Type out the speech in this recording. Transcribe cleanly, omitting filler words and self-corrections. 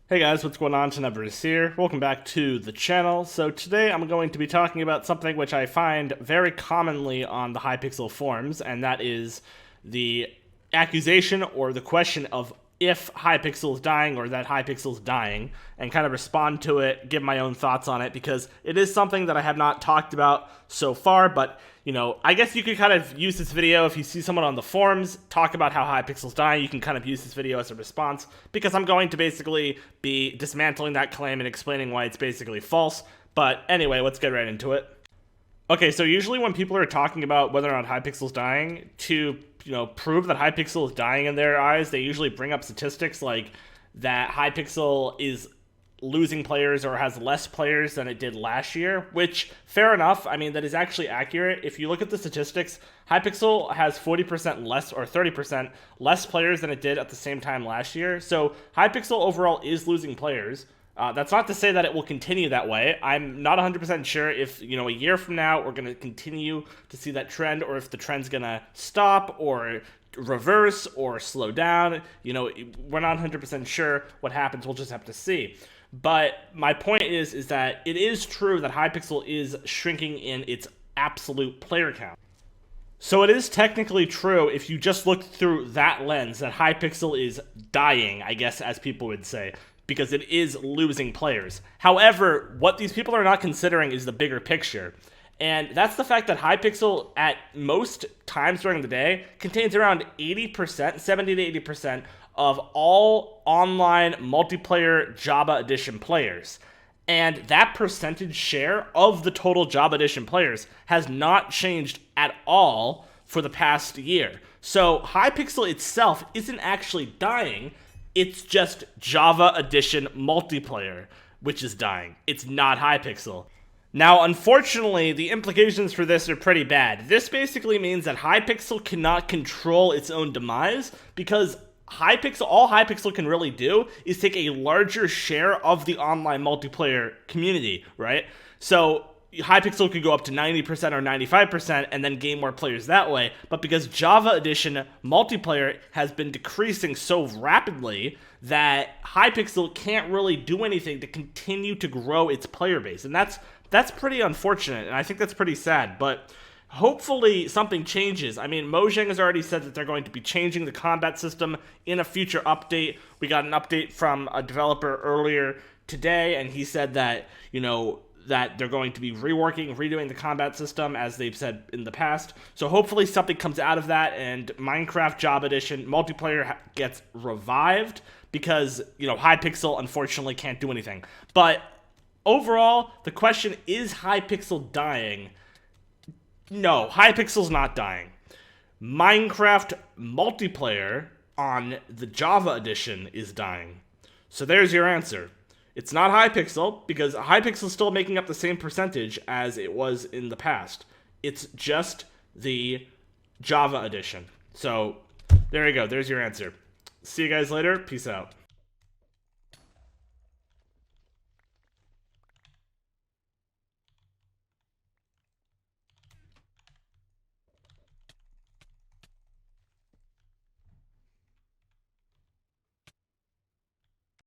Hey guys, what's going on? Tenebris here. Welcome back to the channel. So today I'm going to be talking about something which I find very commonly on the Hypixel forums, and that is the accusation or the question of if Hypixel is dying or that Hypixel is dying, and kind of respond to it, give my own thoughts on it, because it is something that I have not talked about so far, but I guess you could kind of use this video if you see someone on the forums talk about how Hypixel's dying. You can kind of use this video as a response, because I'm going to basically be dismantling that claim and explaining why it's basically false. But anyway, let's get right into it. Okay, so usually when people are talking about whether or not Hypixel's dying, to prove that Hypixel is dying in their eyes, they usually bring up statistics like that Hypixel is losing players or has less players than it did last year, which, fair enough. I mean, that is actually accurate. If you look at the statistics, Hypixel has 40% less or 30% less players than it did at the same time last year. So Hypixel overall is losing players. That's not to say that it will continue that way. I'm not 100% sure if, a year from now we're going to continue to see that trend, or if the trend's going to stop or reverse or slow down. We're not 100% sure what happens. We'll just have to see. But my point is that it is true that Hypixel is shrinking in its absolute player count. So it is technically true if you just look through that lens that Hypixel is dying, I guess, as people would say, because it is losing players. However, what these people are not considering is the bigger picture. And that's the fact that Hypixel, at most times during the day, contains around 80%, 70 to 80% of all online multiplayer Java Edition players. And that percentage share of the total Java Edition players has not changed at all for the past year. So Hypixel itself isn't actually dying. It's just Java Edition multiplayer, which is dying. It's not Hypixel. Now, unfortunately, the implications for this are pretty bad. This basically means that Hypixel cannot control its own demise, because all Hypixel can really do is take a larger share of the online multiplayer community, right? So Hypixel could go up to 90% or 95% and then gain more players that way. But because Java Edition multiplayer has been decreasing so rapidly, that Hypixel can't really do anything to continue to grow its player base. And that's pretty unfortunate, and I think that's pretty sad. But hopefully something changes. I mean, Mojang has already said that they're going to be changing the combat system in a future update. We got an update from a developer earlier today, and he said that, that they're going to be redoing the combat system, as they've said in the past. So hopefully something comes out of that, and Minecraft Java Edition multiplayer gets revived, because, Hypixel unfortunately can't do anything. But overall, the question is Hypixel dying? No, Hypixel's not dying. Minecraft multiplayer on the Java Edition is dying. So there's your answer. It's not Hypixel, because Hypixel's still making up the same percentage as it was in the past. It's just the Java Edition. So there you go. There's your answer. See you guys later. Peace out.